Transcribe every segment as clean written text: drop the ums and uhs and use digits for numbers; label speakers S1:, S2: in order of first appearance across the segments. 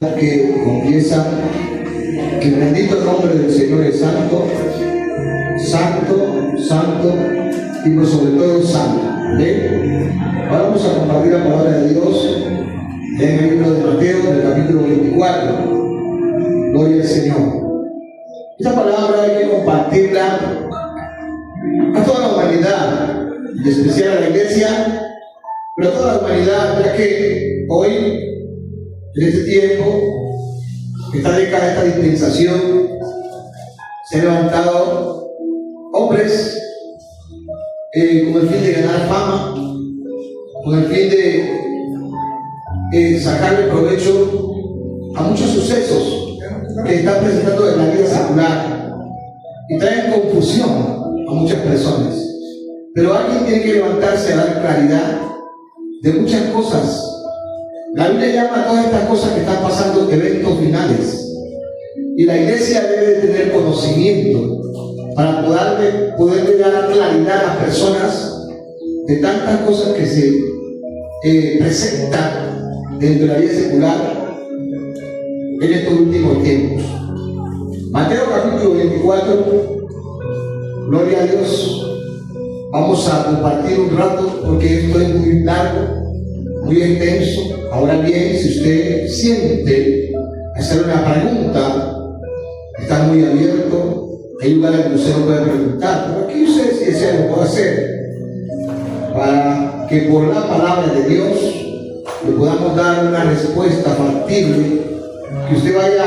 S1: que confiesa que el bendito nombre del Señor es santo, santo, santo y por sobre todo santo. ¿Amén? Ahora vamos a compartir la palabra de Dios en el libro de Mateo, en el capítulo 24. Gloria al Señor. Esta palabra hay que compartirla a toda la humanidad, en especial a la iglesia, pero a toda la humanidad, ya que hoy, en este tiempo, esta década, esta dispensación, se han levantado hombres con el fin de ganar fama, con el fin de sacarle provecho a muchos sucesos que están presentando en la vida secular y traen confusión a muchas personas. Pero alguien tiene que levantarse a dar claridad de muchas cosas. La Biblia llama a todas estas cosas que están pasando eventos finales, y la iglesia debe tener conocimiento para poder dar claridad a las personas de tantas cosas que se presentan dentro de la vida secular en estos últimos tiempos. Mateo capítulo 24, gloria a Dios. Vamos a compartir un rato porque esto es muy largo, muy extenso. Ahora bien, si usted siente hacer una pregunta, está muy abierto. Hay lugares que usted no puede preguntar, pero aquí usted, si desea, lo puede hacer, para que por la palabra de Dios le podamos dar una respuesta factible, que usted vaya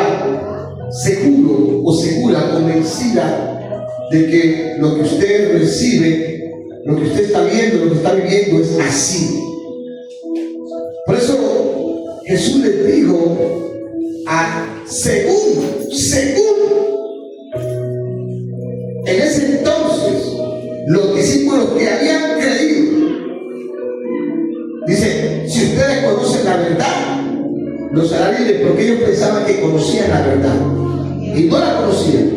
S1: seguro o segura, convencida de que lo que usted recibe, lo que usted está viendo, lo que está viviendo es así. Por eso Jesús les dijo según en ese entonces los discípulos que habían creído, dice: si ustedes conocen la verdad, los hará libres, porque ellos pensaban que conocían la verdad y no la conocían.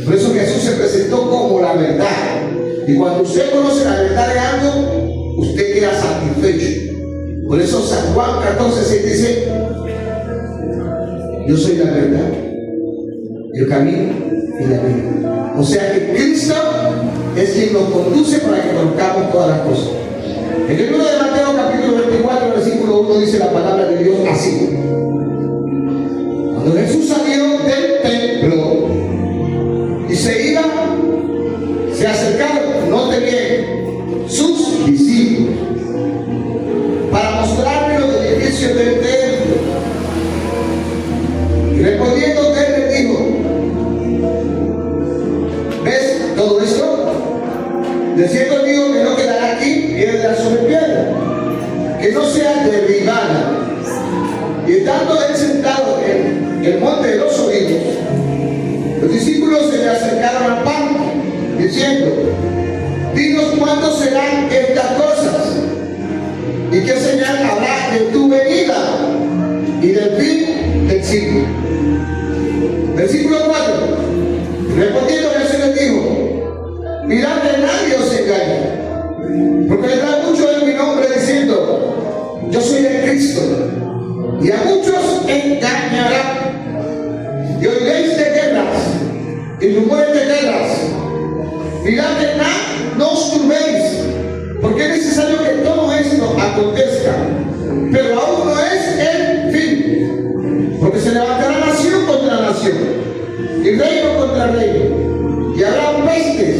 S1: Por eso Jesús se presentó como la verdad, y cuando usted conoce la verdad de algo, usted queda satisfecho. Por eso San Juan 14:6 dice: yo soy la verdad, el camino y la vida. O sea que Cristo es quien nos conduce para que conozcamos todas las cosas. En el libro de Mateo capítulo 24 versículo 1 dice la palabra de Dios así: cuando Jesús salió del templo y se iba, se acercaron, note bien, sus discípulos para mostrarle los edificios del templo. Y respondiendo, él les dijo: ¿ves todo esto? De cierto digo que no quedará aquí piedra sobre piedra, que no sea derribada. Y estando él sentado en el monte de los olivos, los discípulos se le acercaron al pan, diciendo: dinos cuándo serán estas cosas, y qué señal habrá de tu venida y del fin del siglo. Versículo 4. Respondiendo Jesús les dijo: mirad que nadie os engañe, porque vendrán muchos en mi nombre diciendo: yo soy el Cristo, y a muchos engañarán. Y oiréis de guerras y rumores de guerras. Mirad que no os turbéis, porque es necesario que todo esto acontezca, pero aún no es el fin, porque se levantará nación contra nación y reino contra reino, y habrá pestes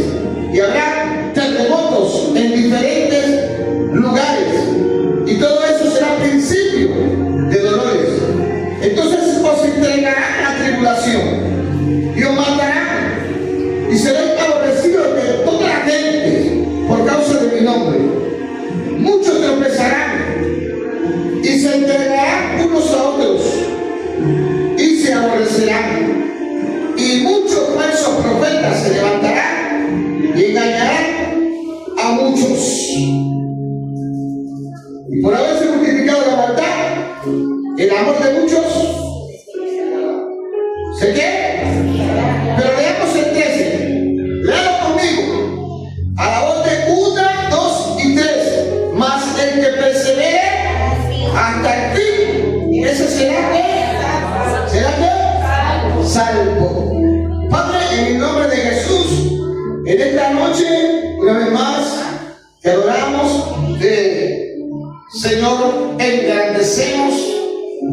S1: y habrá terremotos en diferentes lugares, y todo eso será principio de dolores. Entonces os entregarán a tribulación y os matarán, y seréis aborrecidos de toda la gente por causa de mi nombre. Muchos tropezarán y se entregarán unos a otros y se aborrecerán, y muchos falsos profetas se levantarán y engañarán a muchos. Y por haberse multiplicado la maldad, el amor de muchos ¿se qué? Pero leamos el 13. Léalo conmigo. A la voz de 1, 2 y 3. Mas el que persevere hasta el fin, salvo. Padre, en el nombre de Jesús, en esta noche, una vez más, te adoramos, Señor, engrandecemos,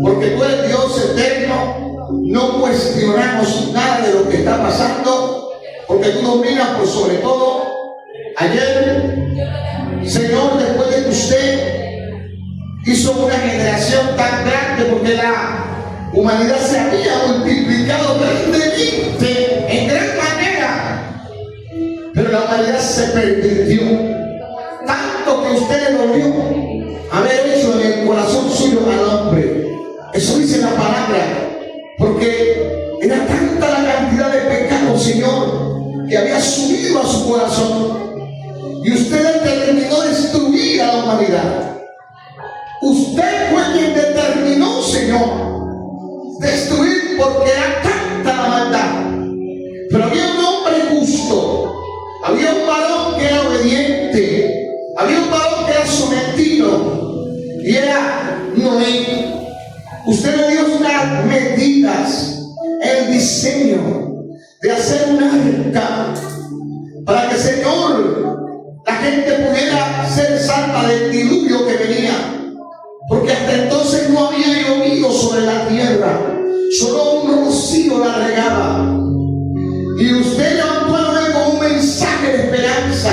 S1: porque tú eres Dios eterno, no cuestionamos nada de lo que está pasando, porque tú dominas por sobre todo. Ayer, Señor, después de que usted hizo una generación tan grande, porque la humanidad se había multiplicado grandemente, en gran manera, pero la humanidad se pervirtió, tanto que usted le dolió haber hecho en el corazón suyo al hombre. Eso dice la palabra, porque era tanta la cantidad de pecados, Señor, que había subido a su corazón, y usted determinó destruir a la humanidad. Usted fue quien determinó, Señor, destruir, porque era tanta la maldad. Pero había un hombre justo, había un varón que era obediente, había un varón que era sometido, y era Noé. Usted le dio unas medidas, el diseño de hacer un arca para que, Señor, la gente pudiera ser salva del diluvio que venía. Porque hasta entonces no había llovido sobre la tierra, solo un rocío la regaba. Y usted levantó a Noé con un mensaje de esperanza,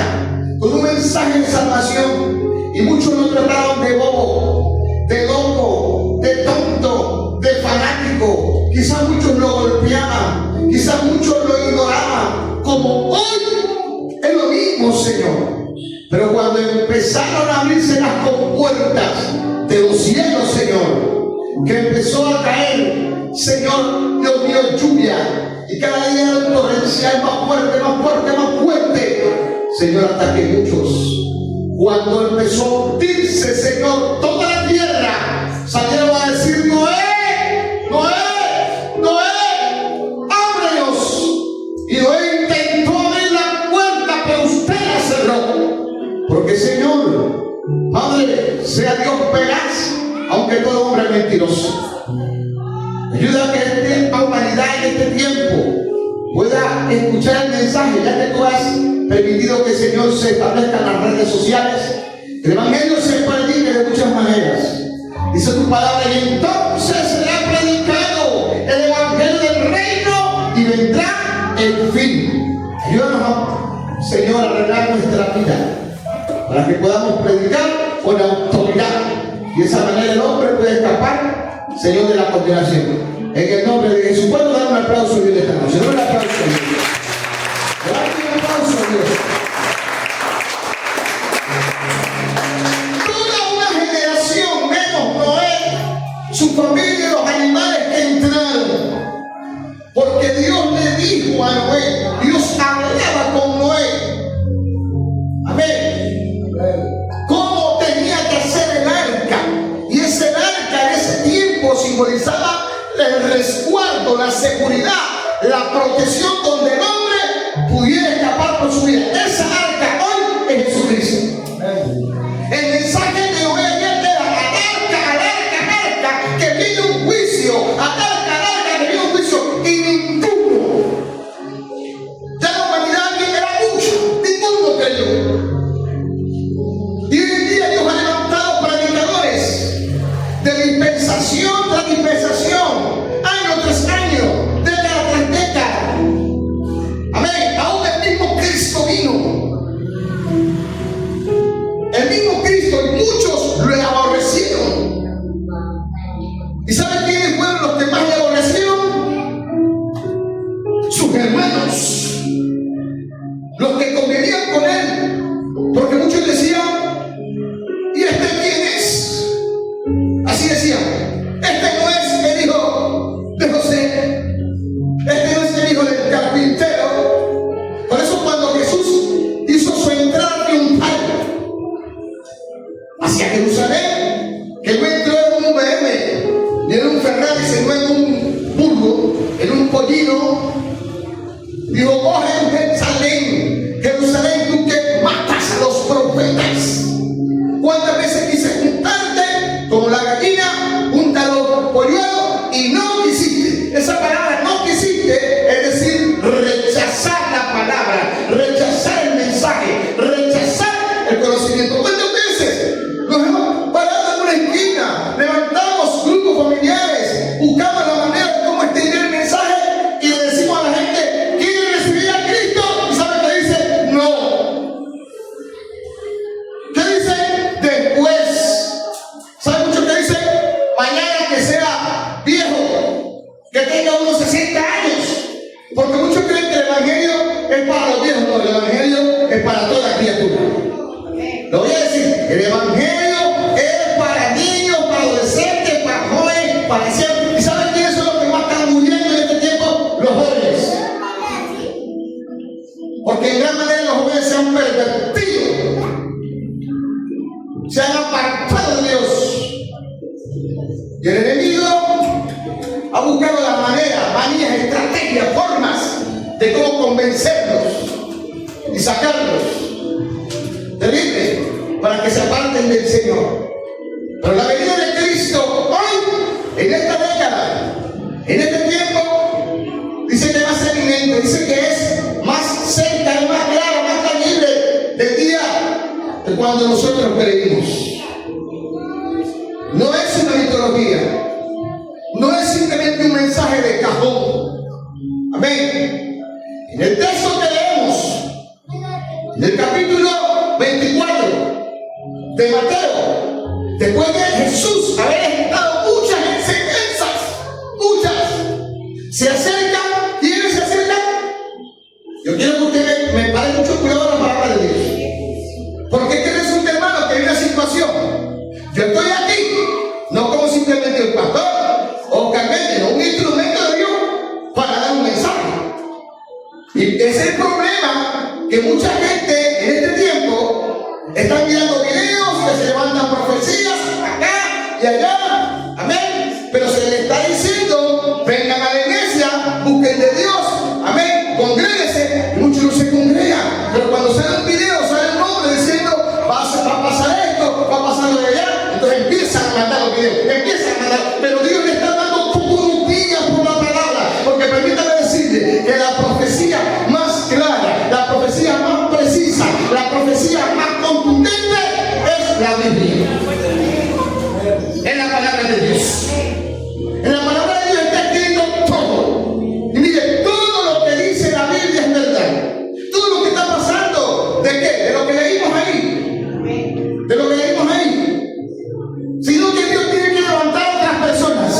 S1: con un mensaje de salvación. Y muchos lo trataron de bobo, de loco, de tonto, de fanático. Quizás muchos lo golpeaban, quizás muchos lo ignoraban, como hoy es lo mismo, Señor. Pero cuando empezaron a abrirse las compuertas de los cielos, Señor, que empezó a caer, Señor, Dios mío, lluvia, y cada día era un torrencial más fuerte, más fuerte, más fuerte, Señor, hasta que muchos, cuando empezó a hundirse, Señor, toda la tierra, salieron a decir: Noé, Noé, Noé, ábrenos. Y Noé intentó abrir la puerta, pero usted la cerró. Porque, Señor, Padre, sea Dios veraz, aunque todo hombre es mentiroso. Ayuda a que esta humanidad en este tiempo pueda escuchar el mensaje, ya que tú has permitido que el Señor se establezca en las redes sociales. El Evangelio se predica de muchas maneras. Dice tu palabra: y entonces será predicado el Evangelio del reino y vendrá el fin. Ayúdanos, Señor, a arreglar nuestra vida, para que podamos predicar con autoridad, y de esa manera el hombre puede escapar, Señor, de la condenación. En el nombre de Jesús, ¿puedo dar un aplauso a Dios esta noche? No un aplauso a Dios. Dale un aplauso a Dios. Toda una generación, menos Noé, su familia y los animales que entraron, porque Dios le dijo a Noé, Dios hablaba con Noé. Amén. ¿Cómo tenía que hacer el arca? Y ese arca en ese tiempo simbolizaba el resguardo, la seguridad, la protección, donde el hombre pudiera escapar por su vida. Esa arca hoy es Jesucristo. El mensaje de Noé ayer era: arca, que viene un juicio, arca, que viene un juicio, y ninguno, ya la humanidad era mucho, ninguno creyó. Y hoy en día Dios ha levantado predicadores de dispensación tras dispensación, año tras año, década tras década. Amén. Aún el mismo Cristo vino. El mismo Cristo, y muchos lo aborrecieron. ¿Y saben quiénes fueron los que más le aborrecieron? Sus hermanos, los que convivían con él. Porque muchos decían: ¿y este quién es? Así decían: este no es el hijo de José, este no es el hijo del carpintero. Por eso, cuando Jesús hizo su entrada triunfal hacia Jerusalén, que no entró en un BMW ni en un Ferrari, sino en un burro, en un pollino, dijo: oh Jerusalén, Jerusalén, tú que matas a los profetas. ¿Cuántas veces quise juntarte como la gallina junta a los polluelos y no quisiste? Esa palabra, no quisiste, Porque muchos creen que el evangelio es para los viejos, no, el evangelio es para toda criatura. Lo voy a decir, el evangelio es para niños, para adolescentes, para jóvenes, para siempre. ¿Y saben quiénes son los que más están muriendo en este tiempo? Los jóvenes. Porque en gran manera los jóvenes se han pervertido, se han apartado de Dios. Y el enemigo ha buscado la manera, manías, estrategias, formas de cómo convencerlos y sacarlos. Terrible, para que se aparten del Señor. Pero la venida de Cristo hoy, en esta década, en este tiempo, dice que va a ser inminente, dice que es más cerca, más clara, más tangible del día de cuando nosotros creímos. No es una mitología, no es simplemente un mensaje de cajón. Amén. En el texto que leemos, en el capítulo 24 de Mateo, después de Jesús haber dado muchas enseñanzas, muchas, se acerca. ¿Quiénes se acercan? Yo quiero que ustedes me paren mucho cuidado a la palabra de Dios, porque este resulta, hermano, que hay una situación. Yo estoy aquí no como simplemente un pastor o carmente, no un instrumento de Dios para dar un mensaje. Y ese es el problema, que mucha gente en este tiempo están mirando videos que se levantan profecías acá y allá, amén, pero se les está diciendo: vengan a la iglesia, busquen de Dios, amén, congréguense, y muchos no se congregan, pero cuando sale un video, sale un hombre diciendo: va a pasar esto, va a pasar lo de allá, entonces empiezan a mandar los videos, empiezan a mandar, pero Dios le está dando purutillas por la palabra, porque permítame decirle que la profecía más clara, la profecía más precisa, la profecía más contundente es la Biblia. Es la palabra de Dios. En la palabra de Dios está escrito todo. Y mire, todo lo que dice la Biblia es verdad. Todo lo que está pasando, ¿de qué? De lo que leímos ahí. De lo que leímos ahí. Sino que Dios tiene que levantar a otras personas.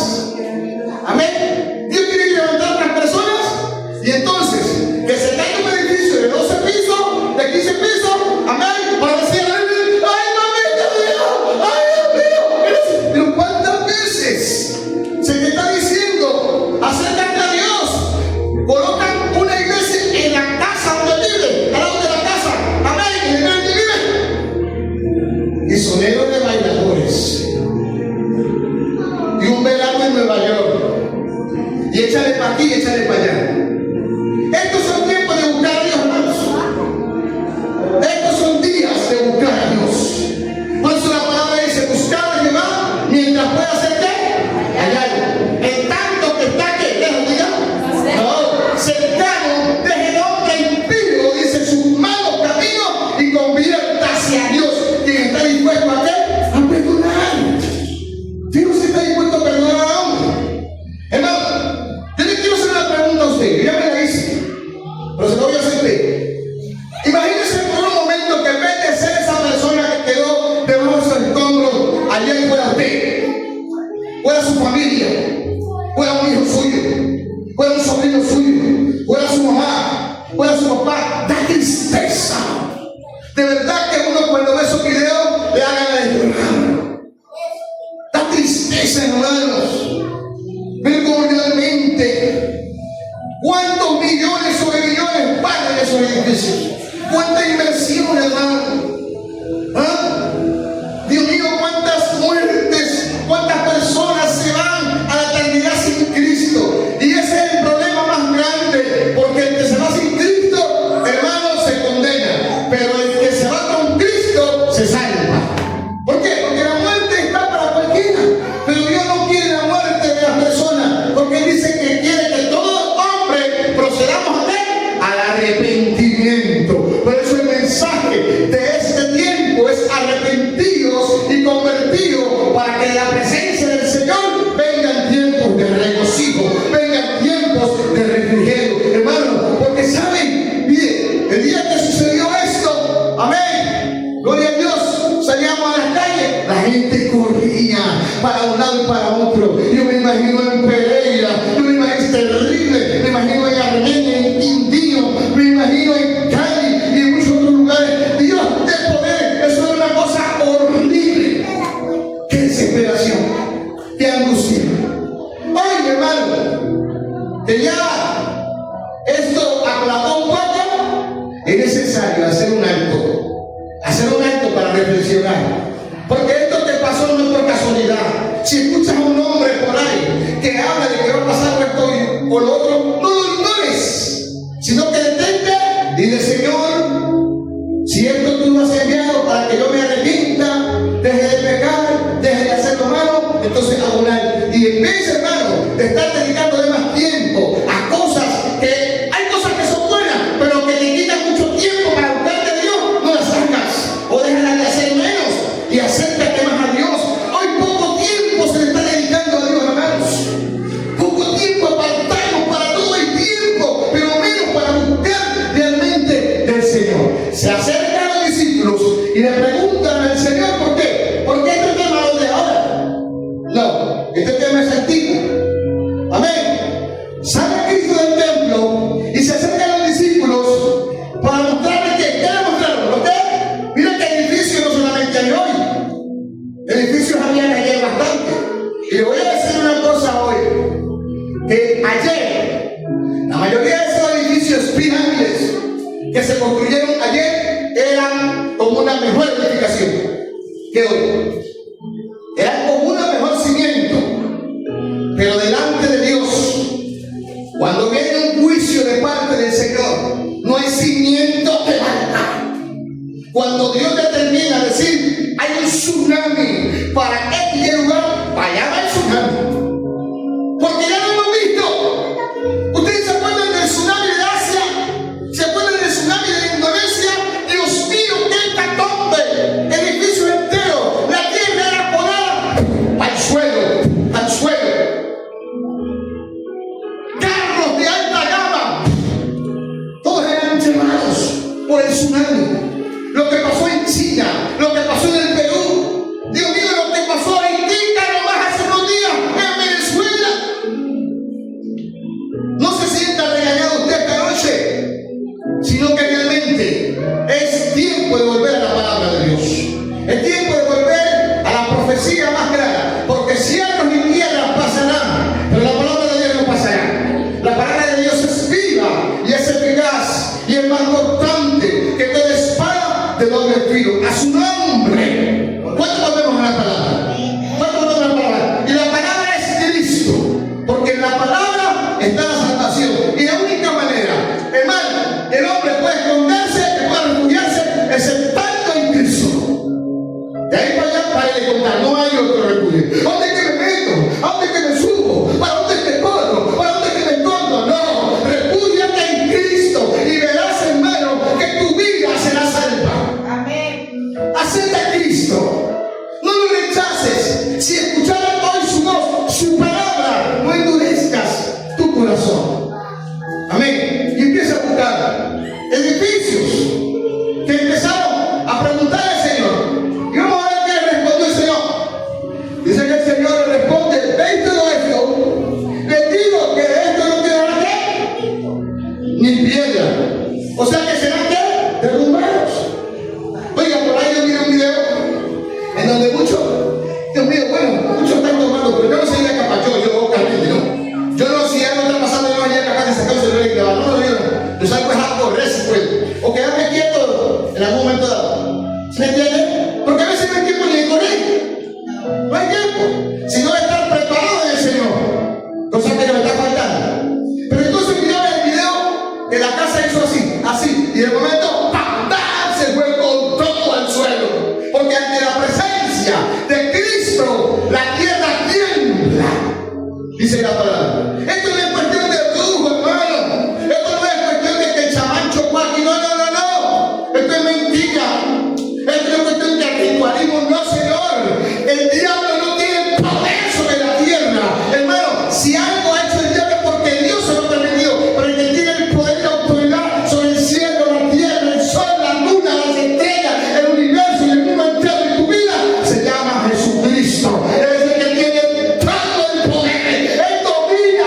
S1: Amén. Dios tiene que levantar a otras personas. Y entonces, que se caiga un edificio de 12 pisos, de 15 pisos, amén, para decir: ¡ay, mamita Dios! ¡Ay, Dios mío! Pero ¿cuántas veces se te está diciendo: acércate a Dios? Colocan una iglesia en la casa donde vive, al lado de la casa, amén, en el lugar donde vive. Y soneros de bailadores. Y un verano en Nueva York. Y échale para aquí y échale para allá. Estos son tiempos de buscar a Dios, hermanos. Estos son días de buscar a Dios. Por eso la palabra dice: buscar a Jehová mientras pueda ser ¿qué? Hallarlo. En tanto que está ¿qué? Lejos de allá. No, cercano, deje el hombre impío, dice, sus malos caminos y conviértase a Dios. Quien está dispuesto a ¿qué? A perdonar. Dios está dispuesto a perdonar a hombre. Hermano, yo le quiero hacer una pregunta a usted. Yo ya me la hice, pero se lo voy a hacer a usted. Imagínese por un momento que en vez de ser esa persona que quedó debajo de esos escombros, ayer fuera usted, fuera su familia, fuera un hijo suyo, fuera un sobrino suyo, fuera su mamá, fuera su papá. Da tristeza. De verdad que uno cuando ve esos videos le hagan la llorar. Da tristeza, hermanos. Ver cómo realmente cuántos millones sobre millones pagan esos edificios. Cuánta inversión, hermano. ¿Ah? Dios mío, cuántas muertes, cuántas personas se van a la eternidad sin Cristo. Y ese es el problema más grande, porque el que se va sin Cristo, hermano, se condena. Pero el que se va con Cristo se salva. ¿Por qué? Porque la muerte está para cualquiera. Pero Dios no quiere la muerte de las personas, porque Él dice que quiere que todo hombre procedamos al arrepentimiento. Por eso el mensaje de este tiempo es arrepentimiento. que ya esto aclamó un poco, es necesario hacer un alto para reflexionar. Porque esto que pasó no es por casualidad. Si escuchas a un hombre por ahí que habla de que va a pasar esto o lo otro, no lo ignores, sino que detente y dile: Señor, si esto tú lo has enviado para que yo me arrepienta, deje de pecar, deje de hacer lo malo, entonces hago un alto. Y en vez, hermano, de estar dedicándole más tiempo a cosas que hay cosas que son buenas, pero que te quitan mucho tiempo para buscarte a Dios, no las hagas o déjalas de hacer menos y acércate más a Dios. Hoy poco tiempo se le está dedicando a Dios, hermanos. Poco tiempo apartamos para todo el tiempo, pero menos para buscar realmente del Señor. Se acercan los discípulos y le preguntan al Señor: ¿por qué? ¿Por qué este tema no es de ahora? No, este tema es antiguo. Amén. Sale Cristo del templo y se acercan a los discípulos para mostrarles que, ¿qué le mostraron? ¿Lo que? Mira que edificios no solamente hay hoy, edificios habían ayer bastante. Y le voy a decir una cosa hoy, que ayer, la mayoría de esos edificios pirámides que se construyeron ayer eran como una mejor edificación que hoy. Eran como una mejor cimiento. Pero delante de Dios, cuando viene un juicio de parte del Señor, no hay cimiento que valga. Cuando Dios determina decir: hay un tsunami para este lugar, allá va el tsunami. Porque ya lo hemos visto. ¿Ustedes se acuerdan del tsunami de Asia? ¿Se acuerdan del tsunami de Indonesia? Dios mío, qué hecatombe. Edificios enteros. La tierra era podada al suelo, al suelo. Carros de alta gama, todos eran quemados por el tsunami. Lo que pasó en China, lo que pasó en el Perú, Dios mío, lo que pasó en Haití, nomás hace unos días en Venezuela. No se sienta regañado usted esta noche, sino que realmente es tiempo de volver a la palabra de Dios. Es tiempo de volver a la profecía más clara, porque cielos y tierras pasarán, pero la palabra de Dios no pasará. La palabra de Dios es viva y es eficaz y es más cortante que toda espada de doble filo. A su nombre. ¿Cuánto volvemos a la palabra? ¿Cuánto volvemos a la palabra? Y la palabra es Cristo, porque en la palabra está la salvación. Y la única manera, hermano, el hombre puede esconderse, puede refugiarse, exceptando en Cristo. De ahí para allá, para de contar, no hay otro refugio. ¿Dónde es que me meto? ¿A dónde es que me subo? ¿Para dónde es que corro? ¿Para dónde es que me escondo? No, refúgiate en Cristo y verás, hermano, que tu vida será salva.
S2: Amén.
S1: Acepta a Cristo, no lo rechaces. Si escucharas hoy su voz, su palabra, no endurezcas tu corazón. Amén. Y empieza a buscar edificios que empezaron a preguntar al Señor. Y vamos a ver qué le respondió el Señor. Dice que el Señor le responde: ¿veis todo esto? Les digo que de esto no quedará ¿qué? Ni piedra. O sea que serán ¿qué? Derrumbados. Oiga, por ahí yo vi un video en donde muchos, Dios mío, bueno, muchos están tomando, pero yo no sé de capaz, yo realmente no. Yo no, si algo está pasando, yo allá capaz de sacar el celular y grabar. No, yo salgo a correr si puedo. O quedarme quieto en algún momento dado. ¿Sí me entienden? Porque a veces no hay tiempo ni de correr. No hay tiempo. Sino de estar preparado en el Señor. Cosa que nos está faltando. Pero entonces miraron el video que la casa hizo así. Y de momento, ¡pam! Se fue con todo al suelo. Porque ante la presencia de Cristo, la tierra tiembla. Dice la palabra. Esto no es cuestión de brujo, hermano. Esto no es cuestión de que el chamán chocó aquí. No. Esto es mentira. Esto no es cuestión de ritualismo. No, Señor. El diablo no tiene poder sobre la tierra. Hermano, si algo ha hecho el diablo es porque Dios se lo ha permitido. Pero el que tiene el poder y la autoridad sobre el cielo, la tierra, el sol, la luna, las estrellas, el universo y el mundo entero y tu vida, se llama Jesucristo. Es el que tiene todo el poder. Él domina,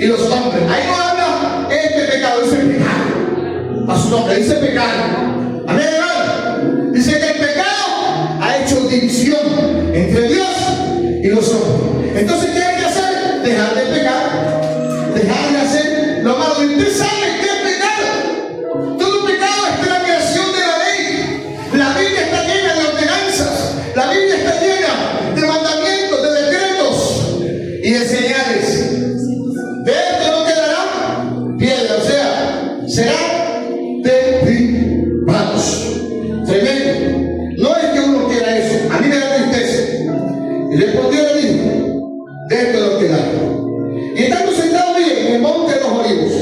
S1: los hombres. Ahí no habla este pecado, dice pecado. A su nombre, dice pecado. Amén, hermano. Dice que el pecado ha hecho división entre Dios y los hombres. Entonces, ¿qué hay que hacer? Dejar de pecar, dejar de hacer lo malo. Y usted sabe qué es pecado. Todo pecado es transgresión de la ley. La Biblia está llena de ordenanzas. La Biblia está llena de mandamientos, de decretos y de señales. De esto no quedará piedra, o sea, será derribados. Tremendo. No es que uno quiera eso. A mí me da tristeza. Y respondió el hijo, de esto no quedará. Y estando sentado bien en el monte de los olivos,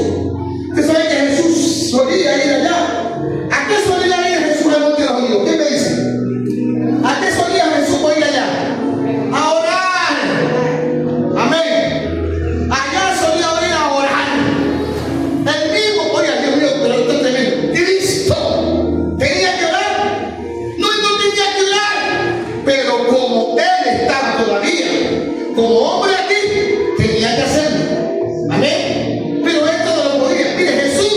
S1: usted sabe que Jesús solía ir allá. ¿A qué solía ir Jesús al monte de los olivos? ¿Qué me dice? ¿A qué solía Jesús ir allá? A orar. Amén. Allá solía ir a orar. El mismo, oiga, Dios mío, pero esto es tremendo. Cristo tenía que orar. No tenía que orar. Pero como Él estaba todavía como hombre aquí, tenía que hacerlo. Amén. Pero esto no lo podía. Mire, Jesús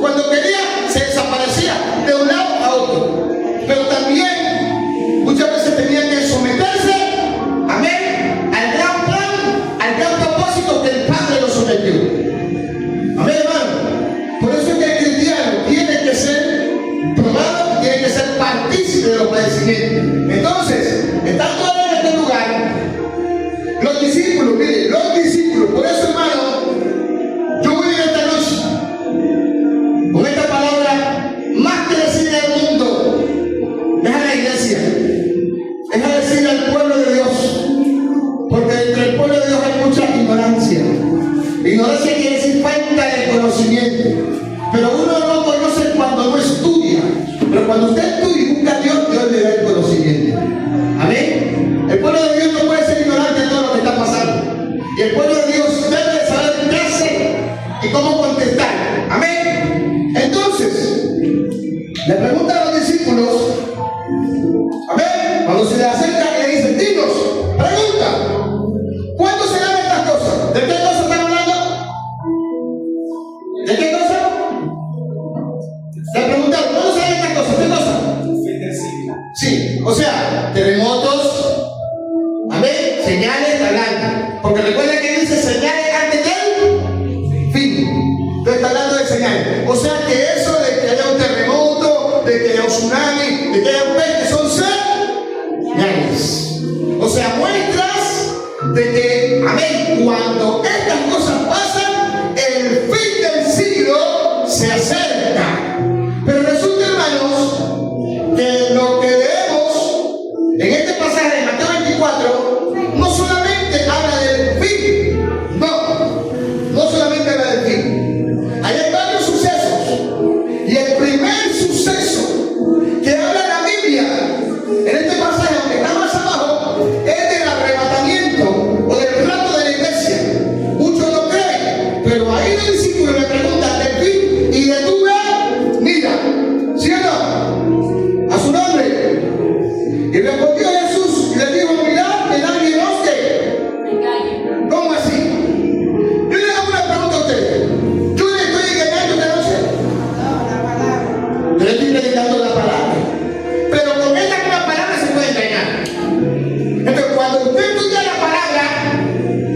S1: cuando quería se desaparecía de un lado a otro. Pero también muchas veces tenía que someterse, amén, al gran plan, al gran propósito que el Padre lo sometió. Amén, hermano. Por eso es que el cristiano tiene que ser probado, tiene que ser partícipe de los padecimientos. Entonces, estando ahora en este lugar, los discípulos, miren, los discípulos, por eso, hermano, yo voy a ir esta noche con esta palabra más que decirle al mundo, deja la iglesia, deja decirle al pueblo de Dios, porque entre el pueblo de Dios hay mucha ignorancia. Ignorancia quiere decir falta de conocimiento, pero uno no conoce cuando no estudia, pero cuando usted estudia y busca a Dios, Dios le da el conocimiento. Amén. El pueblo de Dios no puede ser ignorante de todo lo que está pasando, y el pueblo de Dios debe saber qué hacer y cómo contestar. Amén. Entonces, le preguntan a los discípulos, amén, cuando se le acerca y le dicen, dinos, pregunta, ¿cuándo serán estas cosas? ¿De qué cosas están hablando? ¿De qué cosa? Le preguntaron, ¿cuándo serán estas cosas? ¿Qué cosa? Sí, o sea, terremotos, amén, señales, hablando. Porque recuerda que dice señales antes del fin. Entonces está hablando de señales. O sea que eso de que haya un terremoto, de que haya un tsunami, de que haya un peste, son señales. O sea, muestras de que, amén, cuando estas cosas pasan, el fin del siglo se acerca. Pero resulta, hermanos, que lo que leemos en este pasaje de Mateo 24 no solamente habla del fin, no solamente habla del fin. Ahí hay varios sucesos, y el primer suceso que habla la Biblia en este pasaje, aunque está más abajo, es del arrebatamiento o del rapto de la iglesia. Muchos no creen, pero ahí los discípulos le preguntan del fin y de tu ver, mira, ¿sí o no? A su nombre. Y respondió Jesús y le dijo, mirad que nadie os engañe. ¿Cómo así? Yo le hago una pregunta a ustedes. ¿Yo le estoy engañando esta noche? Yo le estoy predicando la palabra. Pero con esta misma palabra se puede engañar. Entonces, cuando usted estudia la palabra,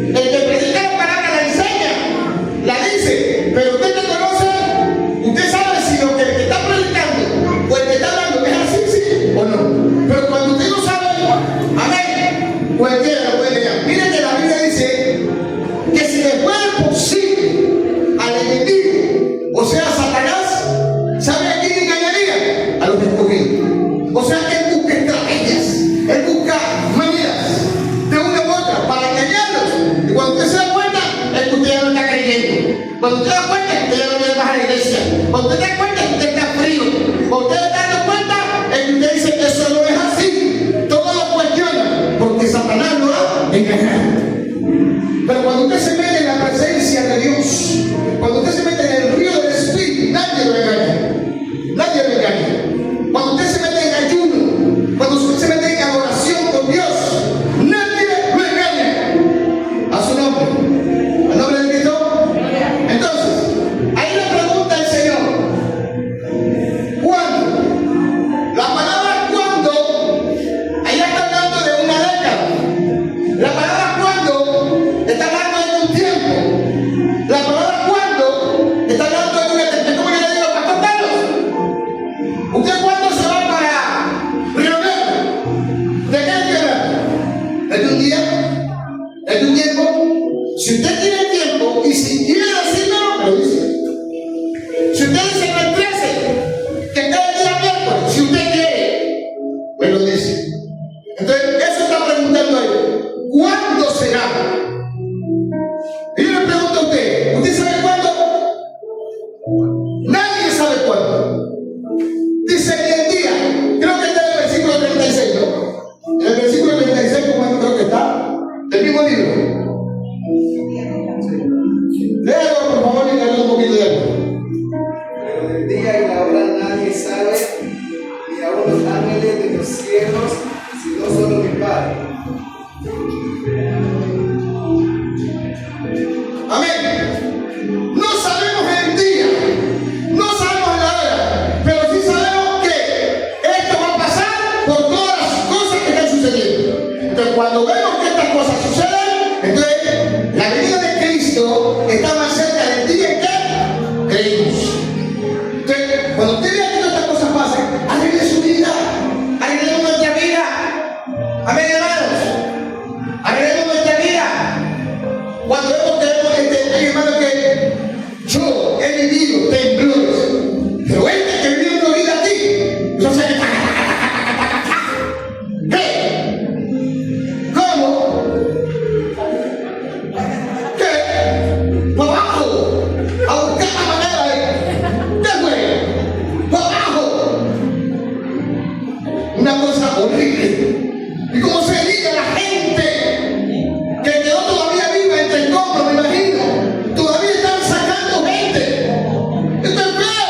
S1: el que predica la palabra la enseña, la dice, pero usted te conoce, usted sabe si lo que está predicando o el que está hablando es así, sí o no. Pero cuando usted no sabe, amén, cualquiera lo puede engañar. Miren que la Biblia dice que si le fuera posible al enemigo, o sea, Satanás, ¿sabe a quién engañaría? A los escogidos. O sea que él busca estrategias, él busca maneras de una u otra para engañarlos. Y cuando usted se da cuenta, es que usted ya no está creyendo. Cuando usted da cuenta, usted ya no viene más a la iglesia. Cuando usted da cuenta, usted está frío. Cuando usted está dando cuenta, es que usted dice, eso no es así. Todo lo cuestiona, porque Satanás lo ha engañado. Pero cuando usted se mete en la presencia de Dios, cuando usted se mete en el río del Espíritu, nadie lo engaña. Nadie lo engaña. Cuando usted se mete en ayuno, cuando usted se mete en adoración con Dios, nadie lo engaña. A su nombre. ¿Al nombre de Cristo? Si usted tiene tiempo y si quiere decirlo, me lo dice. Si usted dice que el 13, que cada día miércoles, si usted quiere, me lo dice. Entonces, eso está preguntando él. ¿Cuándo será? Y yo le pregunto a usted, ¿usted sabe cuándo? Nadie sabe cuándo. Dice que el día, creo que está en el versículo 36, ¿no? En el versículo 36, como creo que está, del mismo libro. Léalo, por favor, y léalo un poquito de algo.
S2: Pero del día y la hora nadie sabe, ni aun los ángeles de los cielos, sino solo mi Padre.
S1: Amén. No sabemos el día, no sabemos la hora, pero sí sabemos que esto va a pasar por todas las cosas que están sucediendo. Entonces, cuando vemos que estas cosas suceden, entonces la venida de Cristo está más cerca del día en que creímos. Entonces, cuando usted vea que todas estas cosas pasen, arregle su vida, arreglemos nuestra vida. Amén, hermanos. Arreglemos nuestra vida. Cuando vemos que hay hermanos que yo he vivido temblores, pero que vivió una vida aquí, yo sé ¿qué? ¿Cómo? ¿Qué? Por abajo, a buscar la manera de ¿qué fue? Por abajo. Una cosa horrible. Y como se dice la gente que quedó todavía viva entre escombros, me imagino, todavía están sacando gente. Esto es feo.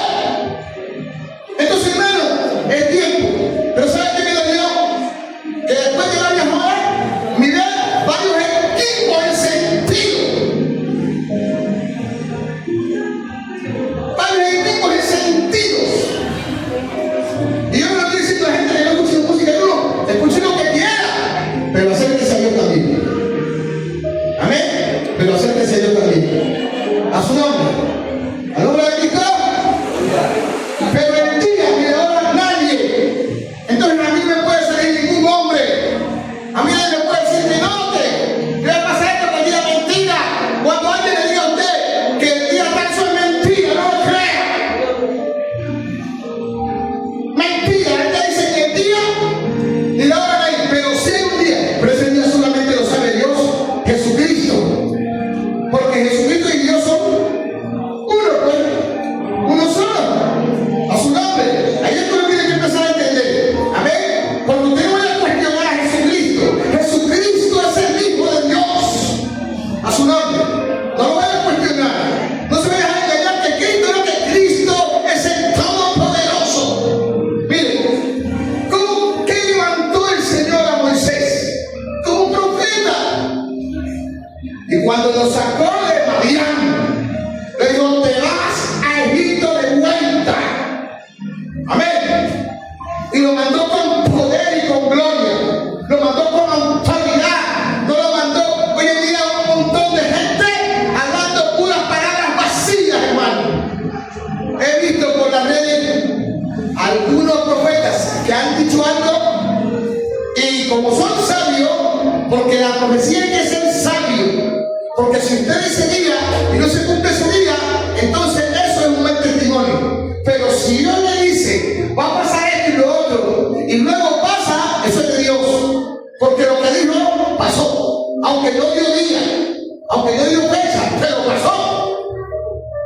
S1: Entonces, hermano, es tiempo. Pero ¿sabes qué me dolió? Que después de varias horas, miré varios equipos encendidos. Varios equipos encendidos. Y yo no le estoy diciendo a la gente que no escuche música, no, escuche lo que quiera, pero acérquese a Dios también. Amén. Pero acérquese a Dios también. A su nombre. Al nombre de Cristo. Pero el día ni la hora nadie. Entonces a mí no me puede salir ningún hombre. A mí nadie me puede decir que no, que va a pasar esto, que el día es mentira. Cuando alguien le diga a usted que el día tal eso es mentira, no lo crea. Mentira, ella dice que el día ni la hora nadie, pero sí hay un día. Pero ese día solamente lo sabe Dios, Jesucristo. Porque Jesucristo y Dios son uno, pues, uno solo. A su nombre. Ahí es que uno tiene que empezar a entender. Amén. Cuando usted no vaya a cuestionar a Jesucristo, Jesucristo es el Hijo de Dios. A su nombre. No lo vaya a cuestionar. No se vaya a engañar que Cristo no, que Cristo es el Todopoderoso. Mire, ¿qué levantó el Señor a Moisés? Como un profeta. Y cuando lo sacó de Madián, le dijo, te vas a Egipto de vuelta. Amén. Y lo mandó con poder y con gloria. Lo mandó con autoridad. No lo mandó, hoy en día, un montón de gente hablando puras palabras vacías, hermano. He visto por las redes algunos profetas que han dicho algo y como son sabios, porque la profecía hay que ser sabio. Porque si usted dice día y no se cumple ese día, entonces eso es un buen testimonio. Pero si Dios le dice, va a pasar esto y lo otro, y luego pasa, eso es de Dios. Porque lo que dijo, pasó. Aunque no dio día, aunque no dio fecha, pero pasó.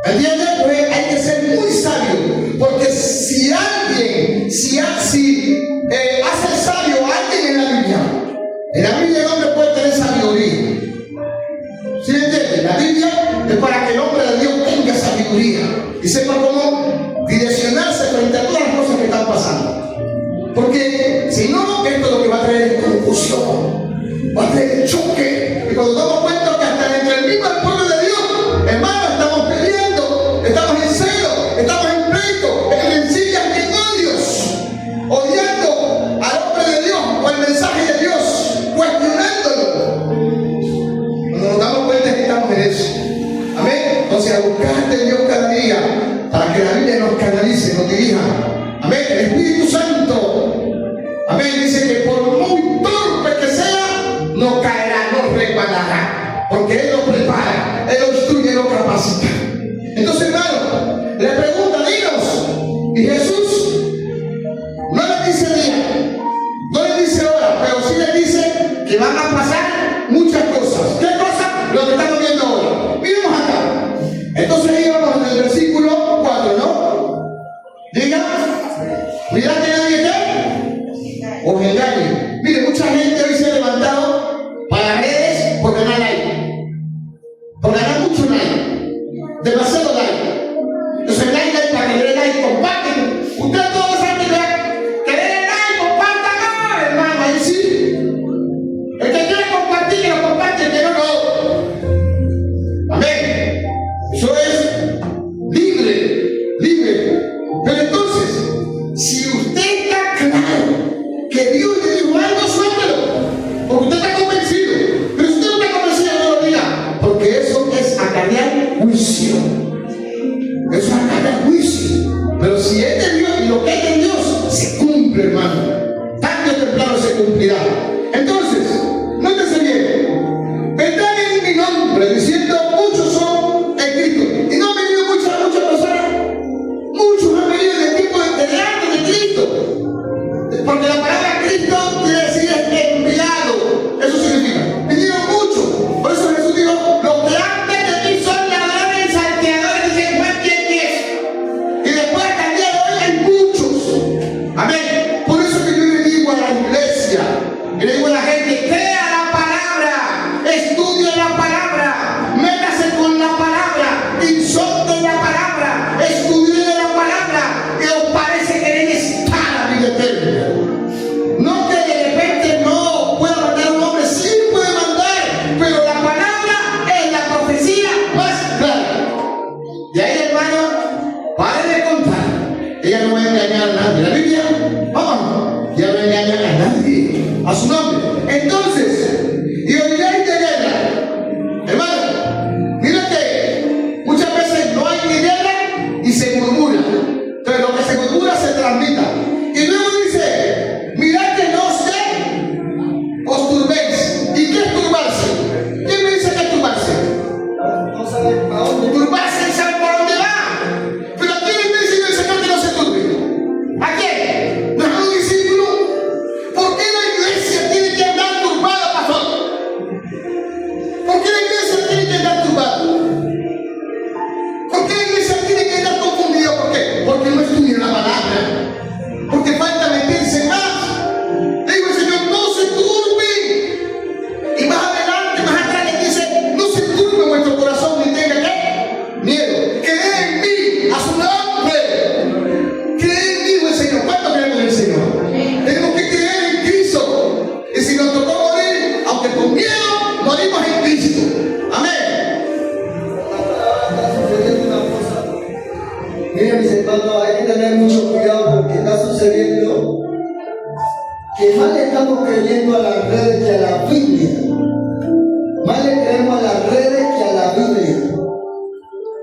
S1: ¿Entiendes? Pues hay que ser muy sabio. Porque si alguien, hace sabio a alguien en la Biblia el hombre puede tener sabiduría. ¿Sí me entiendes? La Biblia es para que el hombre de Dios tenga sabiduría y sepa cómo direccionarse frente a todas las cosas que están pasando. Porque si no, esto es lo que va a traer confusión, va a traer choque. Y cuando damos cuenta que hasta entre el mismo pueblo de Dios, hermano, estamos peleando, estamos en celo, estamos en pleito, en rencillas y en odios, odiando al hombre de Dios o el mensaje de Dios, cuestionándolo. Cuando nos damos cuenta que estamos en eso. Amén. Entonces, a buscar de Dios cada día para que la Biblia nos canalice, nos dirija. Amén. El Espíritu Santo, amén, dice que por muy torpe que sea, no caerá, no resbalará. porque Él lo prepara, Él lo instruye, lo capacita. Entonces, hermano, le pregunta, dinos, y Jesús no le dice día, no le dice hora, pero sí le dice que van a pasar muchas cosas. ¿Qué cosas? Lo que estamos viendo ahora. Miremos acá. Entonces íbamos en el versículo 4, ¿no? Diga, mira que nadie te os engañe. Mire, mucha gente hoy se ha levantado para redes por ganar like, por ganar mucho like, demasiado like. Entonces like para que le dé like, comparten. Ustedes todos saben que le dé like, compartan, no, hermano, ahí sí. El que quiere compartir, que lo comparte, el que no, no. Amén. Eso es libre, libre. Pero entonces, si usted está claro que Dios le dijo algo, suéltelo, porque usted está convencido. Pero si usted no está convencido, no lo diga, porque eso es acarrear juicio. Eso es acarrear juicio. Pero si es de Dios y lo que es de Dios se cumple, hermano. Tarde o temprano se cumplirá. Entonces, nótese bien. Vendrán en mi nombre diciendo muchos son en Cristo. Y no han venido muchas personas. Muchos han venido del tipo de delante de Cristo. Porque la palabra Cristo quiere decir enviado. Eso significa. Vinieron muchos. Por eso Jesús dijo, los que antes de mí son ladrones y salteadores, dice Juan 10:10. Y después hasta el día de hoy hay muchos. Amén. Por eso que yo le digo a la iglesia, y le digo a la gente, crea la palabra, estudie la palabra, métase con la palabra, insorte la palabra, estudie la palabra, y os parece que en ella está la vida eterna. No que de repente no pueda mandar un hombre, sí puede mandar, pero la palabra es la profecía más clara. Y ahí, hermano, pare de contar. Ella no va a engañar a nadie. La Biblia, vamos, ya no engaña a nadie, a su nombre. Entonces, y oiréis de guerra. Hermano, mira que muchas veces no hay ni guerra y se murmura. Pero lo que se murmura se transmita. Y luego dice, mirad que no os turbéis. ¿Y qué es turbarse? ¿Quién me dice que es turbarse?
S2: No sabe para dónde.
S1: Turbarse y sabe por dónde va. Pero ¿a quién le dice el Señor que no se turbe? ¿A quién? ¿No es a un discípulo? ¿Por qué la iglesia tiene que andar turbada, pastor? ¿Por qué la iglesia tiene que andar turbada? ¿Por qué la iglesia tiene que andar confundida? ¿Por qué? Porque no estudia la palabra. Porque falta meterse más. Le digo al Señor, no se turbe. Y más adelante, más atrás le dice, no se turbe vuestro corazón ni tenga ¿qué? Miedo. Creed en mí, a su nombre. Creed en mí, dijo el Señor. ¿Cuánto creemos en el Señor? Tenemos que creer en Cristo. Y si nos tocó morir, aunque con miedo, morimos en Cristo. Amén.
S2: Está sucediendo una cosa. Miren, mis hermanos, hay que tener mucho cuidado porque está sucediendo que más le estamos creyendo a las redes que a la Biblia. Más le creemos a las redes que a la Biblia.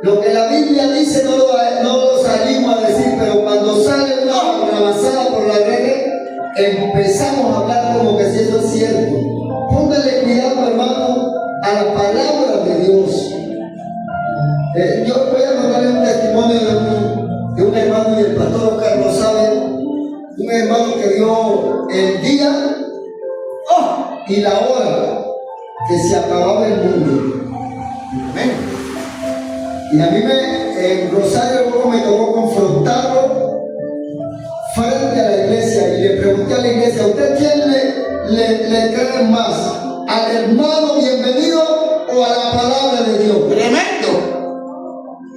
S2: Lo que la Biblia dice no lo salimos a decir, pero cuando sale una avanzada por las redes, empezamos a hablar como que si eso es cierto. Póngale cuidado, hermano, a la palabra de Dios. Yo voy a contarle un testimonio de un hermano, y el pastor Oscar lo sabe. Un hermano que dio el día y la hora que se acababa el mundo. Amén. Y a mí en Rosario luego me tocó confrontarlo frente a la iglesia y le pregunté a la iglesia, ¿usted quién le cree más? ¿Al hermano bienvenido o a la palabra de Dios?
S1: Tremendo.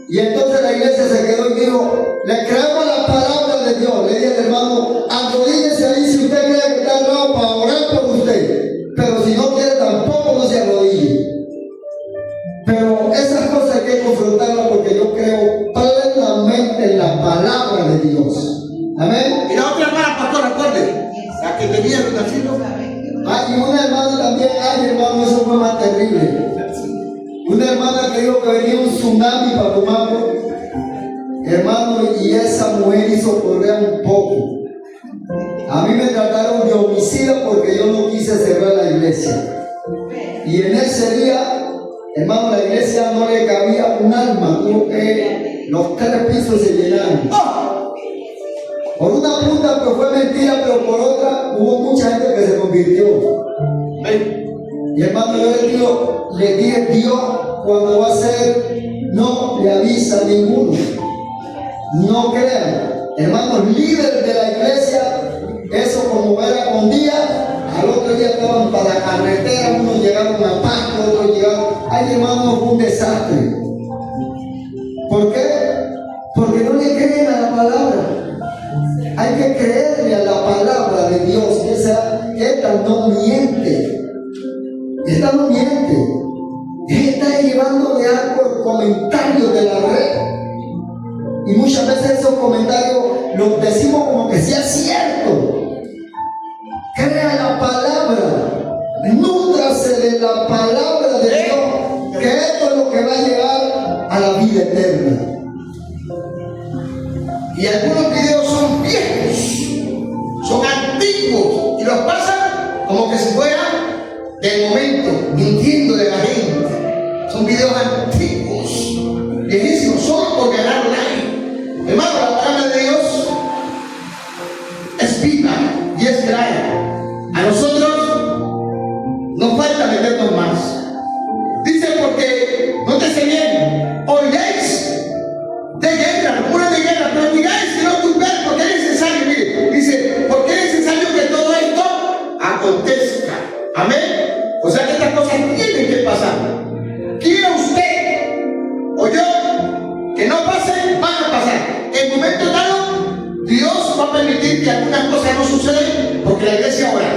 S2: Y entonces la iglesia se quedó y dijo, le creemos la palabra de Dios. Le dije al hermano, arrodíllese ahí si usted cree que está al lado para orar por usted. Pero si no quiere tampoco no se arrodille. Pero esas cosas hay que confrontarlas porque yo creo plenamente en la palabra de Dios. Amén.
S1: Y la otra hermana, pastor, recuerde, la que tenía el nacimiento.
S2: Y una hermana también, hermano, eso fue más terrible. Una hermana que dijo que venía un tsunami para tomarlo, hermano, y esa mujer hizo correr un poco. A mí me trataron de homicida porque yo no quise cerrar la iglesia. Y en ese día Hermano, la iglesia no le cabía un alma, tuvo que los 3 pisos se llenaron. Por una punta pues fue mentira, pero por otra hubo mucha gente que se convirtió. Y hermano, yo le dije, Dios cuando va a ser, no le avisa a ninguno. No crean. Hermanos, líderes de la iglesia, eso como era un día, al otro día estaban para la carretera, unos llegaron a Paco, otros llegaron. Ay, hermano, fue un desastre. ¿Por qué? Porque no le creen a la palabra. Hay que creerle a la palabra de Dios. Esta no miente. Esta no miente. Está llevando de algo comentarios de la red. Y muchas veces esos comentarios los decimos como que sea cierto. Crea la palabra. Nútrase de la palabra de Dios. Que esto es lo que va a llevar a la vida eterna.
S1: Y algunos videos son viejos, son antiguos y los pasan como que si fueran del momento, mintiendo de la gente. Son videos antiguos, viejísimos, solo por ganar like. Hermano, la palabra de Dios es viva y es clara. A nosotros nos falta meternos más. Dice, porque no te sé bien, oiréis de guerra, rumores de guerra, pero digáis que no tumbéis, porque es necesario, mire, dice, porque es necesario que todo esto acontezca. Amén. O sea que estas cosas tienen que pasar. Quiera usted o yo que no pasen, van a pasar. En momento dado, Dios va a permitir que algunas cosas no sucedan porque la iglesia ora,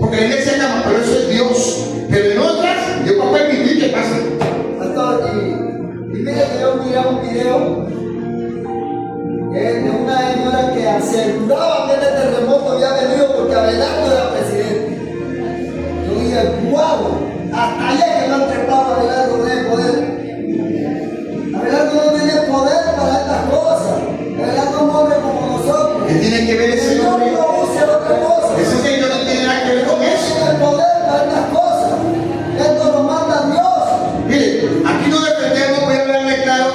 S1: porque la iglesia llama, pero eso es Dios. Pero en otras, Dios va a permitir que pasen.
S2: Pastor, y mire que yo miré un video de una señora que aseguraba que este terremoto había venido porque Abelardo era presidente. Yo dije, wow, hasta ayer que me han trepado Abelardo no tiene poder. Abelardo no tiene poder para estas cosas. Abelardo es un hombre como nosotros.
S1: ¿Qué tiene que ver ese
S2: El Señor
S1: hombre?
S2: no usa otra cosa.
S1: Ese señor no tiene nada que ver con eso.
S2: No tiene poder para estas cosas. Esto lo manda Dios.
S1: Mire, aquí no defendemos, voy a hablarle claro,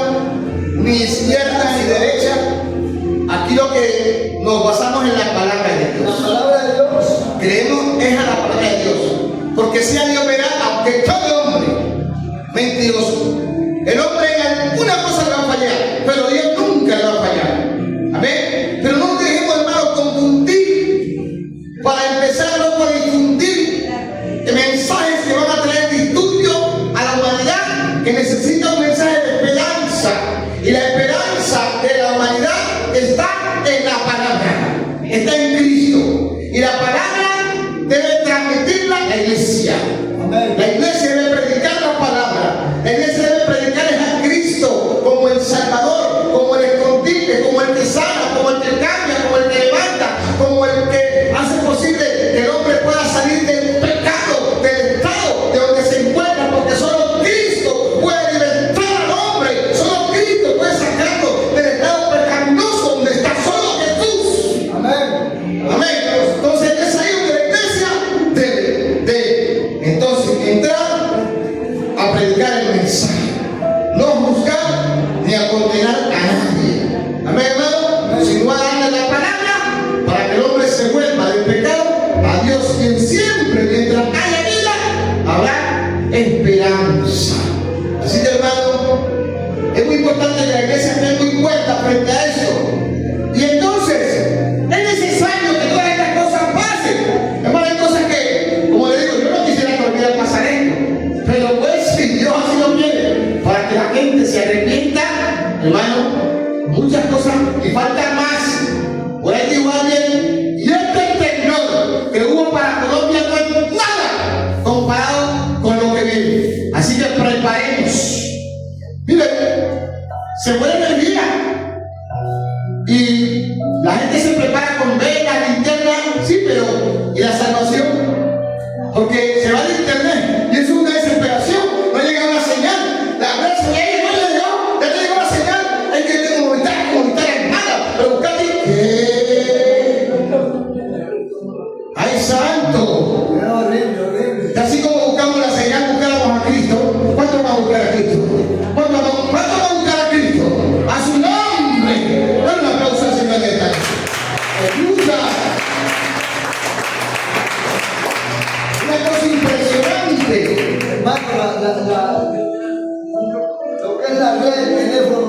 S1: ni izquierda ni derecha. Aquí lo que nos basamos en la palabra de
S2: La
S1: Dios.
S2: palabra de Dios.
S1: Creemos es a la palabra de Dios. Porque sea Dios verá, aunque todo hombre mentiroso, el hombre en alguna cosa le va a fallar, pero Dios nunca le va a fallar. Amén. Pero no nos dejemos, hermano, confundir. Para empezar, no por difundir mensajes que van a traer disturbio a la humanidad, que necesita un mensaje de esperanza. Y la esperanza de la humanidad está en la palabra, está en Cristo. Y la palabra debe transmitirla a la iglesia.
S2: Amén.
S1: La iglesia debe predicar la palabra. La iglesia debe predicar a Cristo como el Salvador, como el escondite, como el que sana, como el que cambia, como el que levanta, como el que hace posible que el hombre pueda salir del pecado, del estado de donde se encuentra, porque solo Cristo puede libertar al hombre, solo Cristo puede sacarlo del estado pecaminoso donde está solo Jesús.
S2: Amén.
S1: Amén. Entonces es ahí donde la iglesia debe entonces entrar a predicar el mensaje, no juzgar ni a condenar a nadie. Amén, hermano. Sino a darle la palabra para que el hombre se vuelva del pecado a Dios, quien siempre, mientras haya vida, habrá esperanza. Así que, hermano, es muy importante que la iglesia esté muy puesta frente a eso. Y entonces es necesario que todas estas cosas pasen. Hermano, hay cosas que, como le digo, yo no quisiera que volviera a pasar esto, pero pues si Dios así lo quiere, para que la gente se arrepienta, hermano, muchas cosas y faltan más. Por ahí dijo alguien, y este temblor que hubo para Colombia no es nada comparado con lo que viene. Así que preparemos. Mire, se fue la energía y la gente se prepara con velas, linternas, sí, pero ¿y la salvación? Porque se va de internet y eso es una desesperación. No ha llegado la señal, la señal no le llegó, ya te llegó la señal. Hay que tener comunitar hermana, pero buscate. ¡Ay, santo!
S2: Es horrible, horrible.
S1: Así como buscamos la señal, buscábamos a Cristo.
S2: Hermano, lo que es la red del teléfono.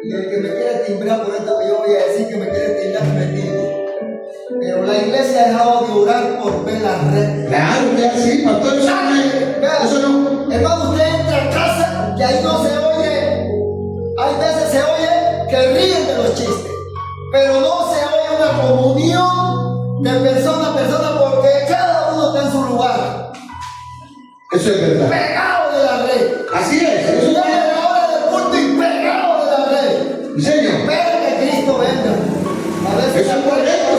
S2: Y el que me quiere timbrar por esto que yo voy a decir que me quiere timbrar, que me timbre. Pero la iglesia ha dejado de orar por ver la red.
S1: Claro que así, pastor. Eso no.
S2: Hermano, usted entra a casa y ahí no se oye. Hay veces se oye que ríen de los chistes, pero no se oye una comunión de persona a persona porque cada uno está en su lugar.
S1: Eso es verdad.
S2: Pegado de la red.
S1: Así es. Eso
S2: Y
S1: es
S2: ya
S1: verdad.
S2: en la hora del culto y pegado de la red.
S1: Señor.
S2: Espera que Cristo venga. A veces
S1: Eso es correcto.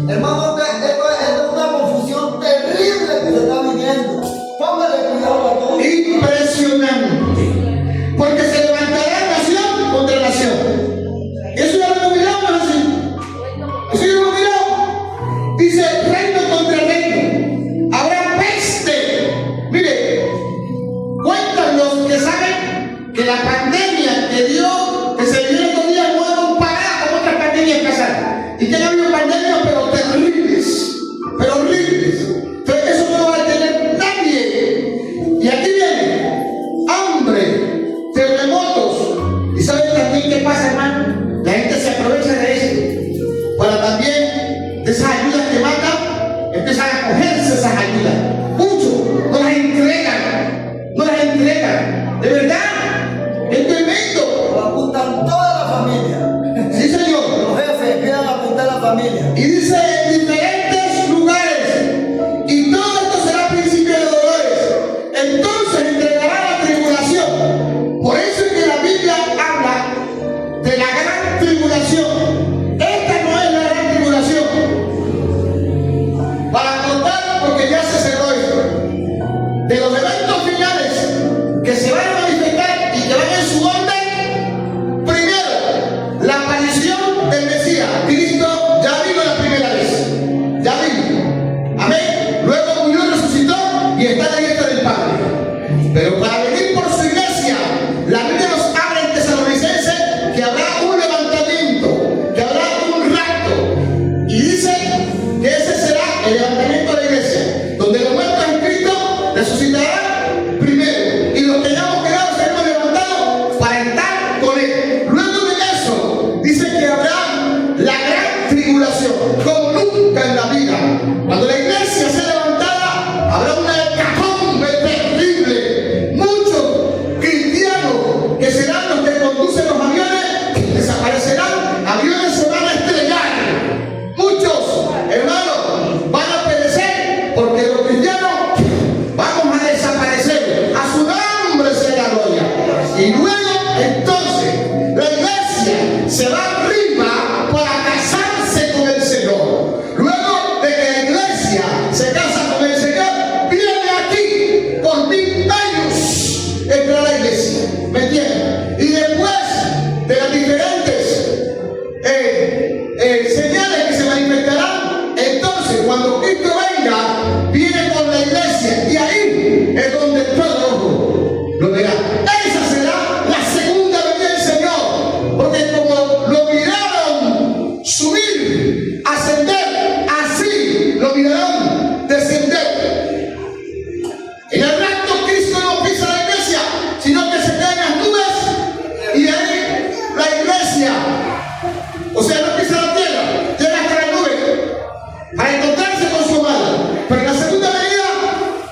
S2: Hermano, esto es una confusión terrible que se está viniendo. Póngale cuidado a todos.
S1: Impresionante. Porque se levantará nación contra nación. Eso ya lo hemos mirado, ¿no es así? Eso ya lo hemos mirado. Dice reino contra reino. Habrá peste. Mire, cuentan los que saben que la pandemia que dio, que se vivió estos días, no es comparada con otras pandemias pasadas. Y que han habido pandemias, pero terribles. Pero horribles. Entonces, eso no va a tener nadie. Y aquí viene hambre, terremotos. ¿Y saben también qué pasa, hermano? La gente se aprovecha de eso para también, de esas ayudas que mandan, empiezan a cogerse esas ayudas. Mucho, no las entregan, no las entregan. De verdad, es tremendo.
S2: Lo apuntan toda la familia.
S1: Sí, señor.
S2: Los jefes empiezan a apuntar a la familia.
S1: Y dice en diferentes lugares, y todo esto será principio de dolores. Entonces entregará la tribulación. Por eso es que la Biblia habla de la gran tribulación. Esta no es la gran tribulación. Para contar, porque ya se cerró esto, de los eventos finales que se van a manifestar y que van en su orden. Primero, la aparición del Mesías. Cristo ya vino la primera vez. Ya vino. Amén. Luego murió, resucitó y está a la diestra del Padre. Pero para venir por su iglesia, la Biblia nos habla en Tesalonicenses que habrá un levantamiento, que habrá un rapto. Y dice que ese será el levantamiento de la iglesia, donde los muertos en Cristo resucitarán primero. Y los que ya hemos quedado seremos levantados para estar con Él. Luego de eso, dice que habrá la gran tribulación, como nunca en la vida. Cuando la iglesia sea levantada, habrá una hecatombe terrible. Muchos cristianos que serán los que conducen los aviones desaparecerán, aviones se van a estrellar. Muchos hermanos van a perecer porque los cristianos vamos a desaparecer. A su nombre sea la gloria. Y luego entonces la iglesia se va arriba para casarse con el Señor. Luego de que la iglesia se casa con el Señor, viene aquí por 1000 años entra la iglesia. ¿Me entienden? Y después de las diferentes señales que se manifestarán, entonces cuando Cristo venga, viene con la iglesia y ahí es donde todo ojo lo verá. Esa será la segunda venida del Señor, porque como lo miraron subir, ascender, así lo mirarán descender. En el rapto Cristo no pisa la iglesia, sino que se queda en las nubes y ahí la iglesia, o sea, no pisa la tierra, llega hasta las nubes para encontrarse con su amada. Pero en la segunda venida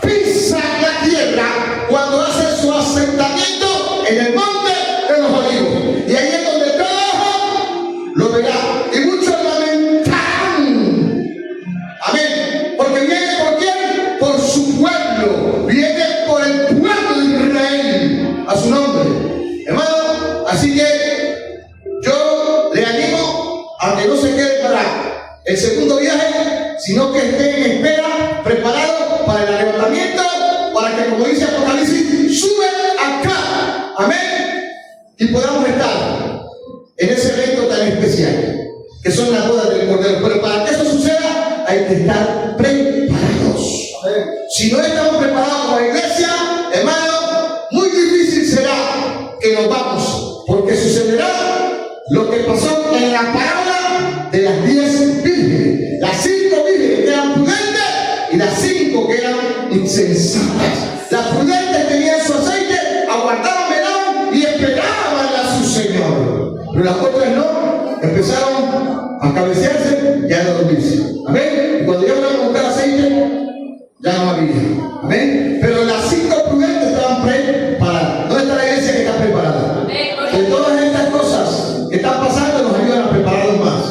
S1: pisa la tierra cuando hace su asentamiento en el monte de los olivos. Y ahí es donde todo ojo lo verá. Y muchos lamentarán. Amén. Porque viene por quién? Por su pueblo. Viene por el pueblo de Israel. A su nombre. Hermano, así que yo le animo a que no se quede para el segundo viaje, sino que esté en espera, preparado para el arrebatamiento, para que, como dice Apocalipsis, sube acá. Amén. Y podamos estar en ese evento tan especial, que son las bodas del Cordero. Pero para que eso suceda, hay que estar preparados. Si no estamos preparados como iglesia, hermano, muy difícil será que nos vamos, porque sucederá lo que pasó en la parábola de las 10 vírgenes. Las 5 vírgenes eran prudentes y las 5 digo que eran insensatas. Las prudentes tenían su aceite, aguardaban, velaban y esperaban a su Señor. Pero las otras no, empezaron a cabecearse y a dormirse. Amén. Y cuando ya fueron a buscar aceite, ya no había. Amén. Pero las 5 prudentes estaban preparadas. ¿Dónde está la iglesia que está preparada? Que todas estas cosas que están pasando nos ayudan a prepararnos más,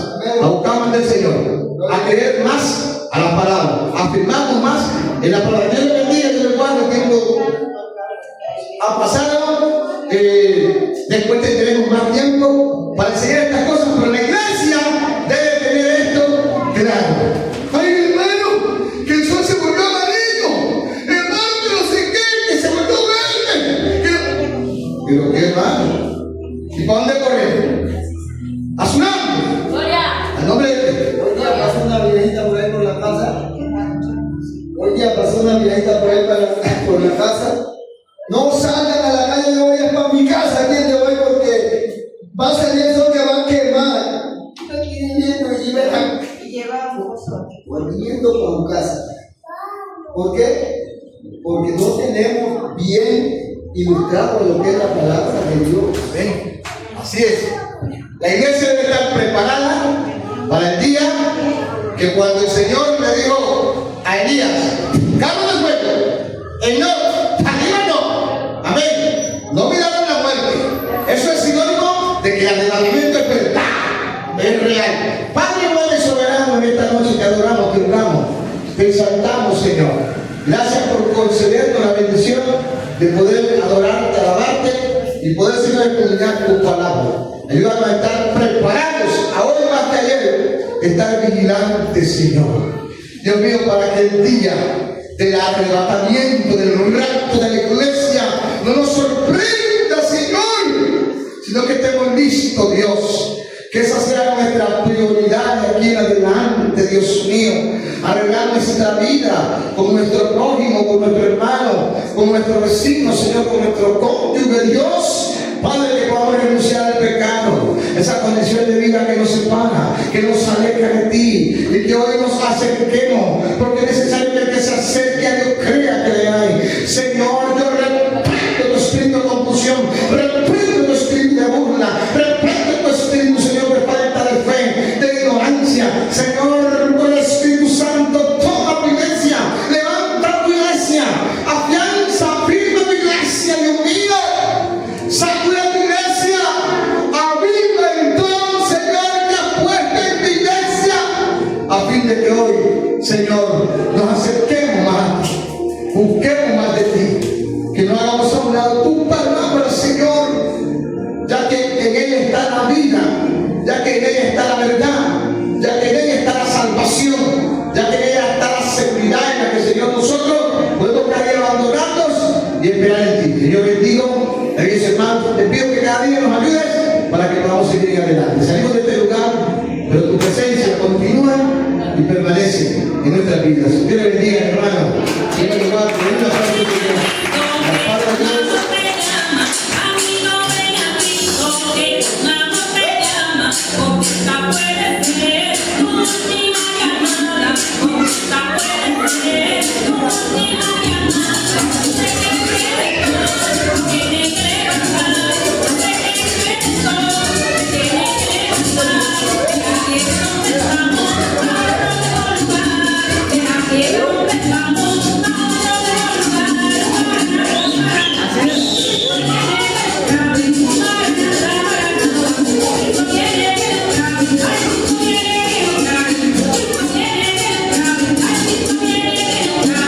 S1: a buscar más del Señor, a creer más a la palabra, a afirmarnos más en la palabra. Dios le bendiga, yo le guardo, tengo a pasar. Después tendremos más tiempo para enseñar estas cosas, pero la iglesia debe tener esto claro. Ay, hermano, que el sol se volvió amarillo, hermano, que no sé qué, que se volvió verde. Pero qué hermano. ¿Y para dónde corren? A su nombre. Gloria. Al nombre de
S2: Hoy día pasó una viejita por ahí por la casa. Hoy día pasó una viejita por ahí por la casa. No salgan a la calle de hoy, es para mi casa aquí de hoy, porque va a salir el sol que va a quemar. Y llevamos volviendo para tu casa. ¿Por qué? Porque no tenemos bien ilustrado lo que es la palabra de Dios.
S1: Ven, así es. La iglesia debe estar preparada para el día que cuando el Señor le dijo a Elías, calma del fuego, no, arriba no, amén, no miraron la muerte. Eso es sinónimo de que el avivamiento es verdad, es real. Padre bueno y soberano, en esta noche te adoramos, te honramos, te exaltamos, Señor. Gracias por concedernos la bendición de poder adorarte, alabarte y poder, Señor, escudriñar tu palabra. Ayúdanos a estar preparados, ahora más que ayer, estar vigilantes, Señor. Dios mío, para que el día del arrebatamiento, del rapto de la iglesia, no nos sorprenda, Señor, sino que estemos listos, Dios. Que esa sea nuestra prioridad de aquí en adelante, Dios mío. Arreglar nuestra vida con nuestro prójimo, con nuestro hermano, con nuestro vecino, Señor, con nuestro cónyuge, Dios. Padre, que podamos renunciar al pecado, esa condición de vida que nos separa, que nos aleja de ti y que hoy nos acerquemos, porque es necesario que el que se acerque a Dios crea que le hay. Señor, yo reprendo tu espíritu de confusión, reprendo tu espíritu de burla, reprendo tu espíritu, Señor, de falta de fe, de ignorancia. Señor, con el Espíritu Santo, toma tu iglesia, levanta tu iglesia, afianza, firme tu iglesia, Dios mío. Sacude tu iglesia, aviva el don, Señor, que has puesto en tu iglesia, a fin de que hoy, Señor, nos acerquemos más, busquemos más de ti, que no hagamos a un lado tu palabra, Señor, ya que en ella está la vida, ya que en ella está la verdad, ya que en ella está la salvación, ya que en ella está la seguridad en la que, Señor, nosotros podemos caer abandonarnos y esperar en ti. Que yo bendigo. Hermanos, te pido que cada día nos ayudes para que podamos seguir adelante. Salimos de este lugar, pero tu presencia continúa y permanece en nuestras vidas.